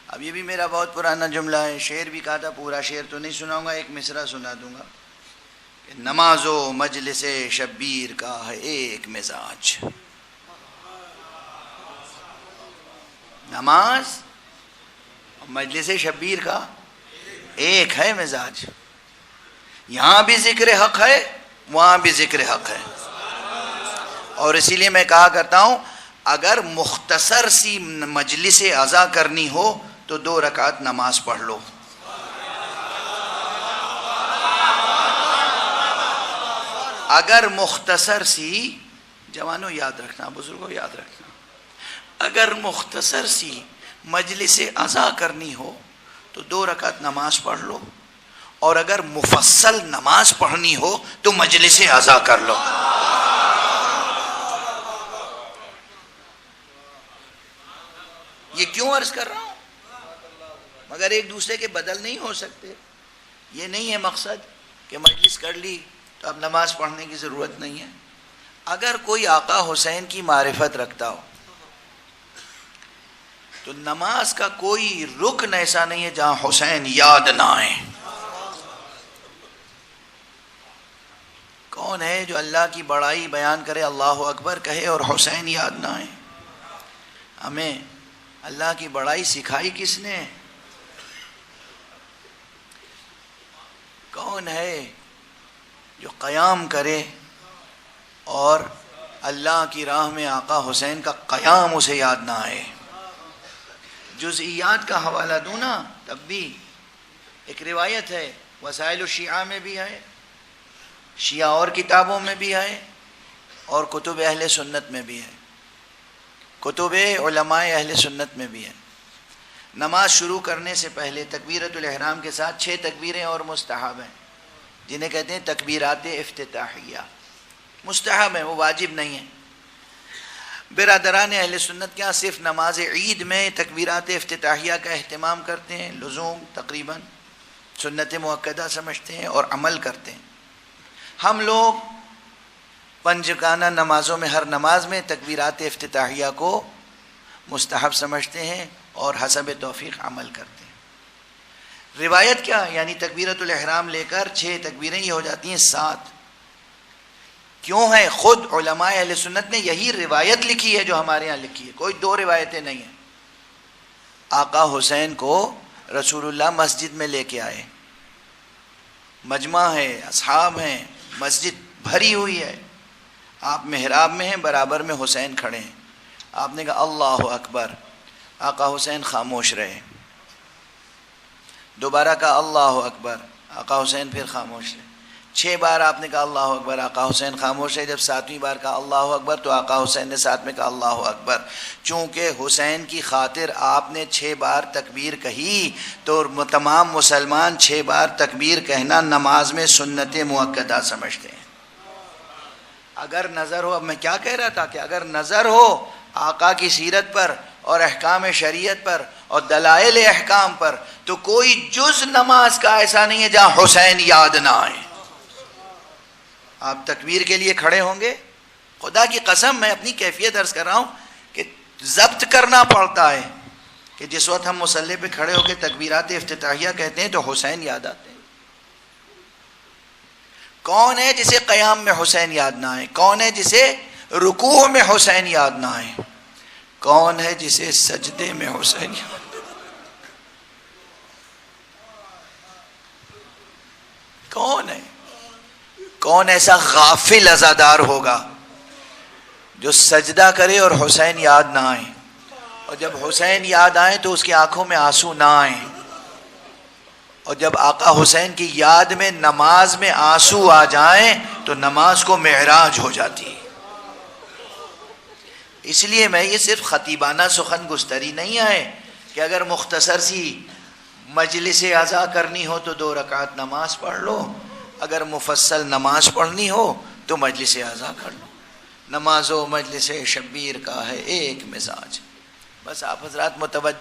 اب یہ بھی میرا بہت پرانا جملہ ہے، شعر بھی کہا تھا، پورا شعر تو نہیں سناؤں گا، ایک مصرع سنا دوں گا کہ نماز و مجلس شبیر کا ہے ایک مزاج، نماز اور مجلس شبیر کا ایک ہے مزاج، یہاں بھی ذکر حق ہے وہاں بھی ذکر حق ہے۔ اور اسی لیے میں کہا کرتا ہوں اگر مختصر سی مجلس عزا کرنی ہو تو 2 رکعت نماز پڑھ لو، اگر مختصر سی، جوانوں یاد رکھنا، بزرگوں یاد رکھنا، اگر مختصر سی مجلس عزا کرنی ہو تو 2 رکعت نماز پڑھ لو، اور اگر مفصل نماز پڑھنی ہو تو مجلس عزا کر لو۔ یہ کیوں عرض کر رہا ہوں؟ مگر ایک دوسرے کے بدل نہیں ہو سکتے، یہ نہیں ہے مقصد کہ مجلس کر لی تو اب نماز پڑھنے کی ضرورت نہیں ہے۔ اگر کوئی آقا حسین کی معرفت رکھتا ہو تو نماز کا کوئی رکن ایسا نہیں ہے جہاں حسین یاد نہ آئے۔ کون ہے جو اللہ کی بڑائی بیان کرے، اللہ اکبر کہے اور حسین یاد نہ آئے؟ ہمیں اللہ کی بڑائی سکھائی کس نے؟ کون ہے جو قیام کرے اور اللہ کی راہ میں آقا حسین کا قیام اسے یاد نہ آئے؟ جزئیات کا حوالہ دوں نا تب بھی، ایک روایت ہے وسائل الشیعہ میں بھی ہے، شیعہ اور کتابوں میں بھی ہے، اور کتب اہل سنت میں بھی ہے، کتب علماء اہل سنت میں بھی ہے۔ نماز شروع کرنے سے پہلے تکبیرۃ الاحرام کے ساتھ 6 تکبیریں اور مستحب ہیں، جنہیں کہتے ہیں تکبیرات افتتاحیہ، مستحب ہیں، وہ واجب نہیں ہیں۔ برادران اہل سنت کیا صرف نماز عید میں تکبیرات افتتاحیہ کا اہتمام کرتے ہیں، لزوم تقریباً سنت مؤکدہ سمجھتے ہیں اور عمل کرتے ہیں۔ ہم لوگ پنجگانہ نمازوں میں ہر نماز میں تکبیرات افتتاحیہ کو مستحب سمجھتے ہیں اور حسب توفیق عمل کرتے ہیں۔ روایت کیا؟ یعنی تکبیرۃ الاحرام لے کر 6 تکبیریں یہ ہو جاتی ہیں 7۔ کیوں ہے؟ خود علماء اہل سنت نے یہی روایت لکھی ہے جو ہمارے ہاں لکھی ہے، کوئی 2 روایتیں نہیں ہیں۔ آقا حسین کو رسول اللہ مسجد میں لے کے آئے، مجمع ہے، اصحاب ہیں، مسجد بھری ہوئی ہے، آپ محراب میں ہیں، برابر میں حسین کھڑے ہیں، آپ نے کہا اللہ اکبر، آقا حسین خاموش رہے، دوبارہ کہا اللہ اکبر، آقا حسین پھر خاموش رہے، 6 بار آپ نے کہا اللہ اکبر، آقا حسین خاموش رہے، جب 7ویں بار کہا اللہ اکبر تو آقا حسین نے ساتھ میں کہا اللہ اکبر۔ چونکہ حسین کی خاطر آپ نے 6 بار تکبیر کہی تو تمام مسلمان 6 بار تکبیر کہنا نماز میں سنت مؤکدہ سمجھتے ہیں۔ اگر نظر ہو، اب میں کیا کہہ رہا تھا کہ اگر نظر ہو آقا کی سیرت پر اور احکام شریعت پر اور دلائل احکام پر تو کوئی جز نماز کا ایسا نہیں ہے جہاں حسین یاد نہ آئے۔ آپ تکبیر کے لیے کھڑے ہوں گے، خدا کی قسم میں اپنی کیفیت عرض کر رہا ہوں کہ ضبط کرنا پڑتا ہے کہ جس وقت ہم مصلی پہ کھڑے ہو کے تکبیرات افتتاحیہ کہتے ہیں تو حسین یاد آتے ہیں۔ کون ہے جسے قیام میں حسین یاد نہ آئے؟ کون ہے جسے رکوع میں حسین یاد نہ آئے؟ کون ہے جسے سجدے میں حسین یاد نہ آئے؟ کون ہے؟ کون ایسا غافل عزادار ہوگا جو سجدہ کرے اور حسین یاد نہ آئے، اور جب حسین یاد آئے تو اس کی آنکھوں میں آنسو نہ آئیں، اور جب آقا حسین کی یاد میں نماز میں آنسو آ جائیں تو نماز کو معراج ہو جاتی ہے۔ اس لیے میں یہ صرف خطیبانہ سخن گستری نہیں ہے کہ اگر مختصر سی مجلس عزا کرنی ہو تو 2 رکعت نماز پڑھ لو، اگر مفصل نماز پڑھنی ہو تو مجلس عزا کر لو۔ نماز و مجلس شبیر کا ہے ایک مزاج۔ بس آپ حضرات متوجہ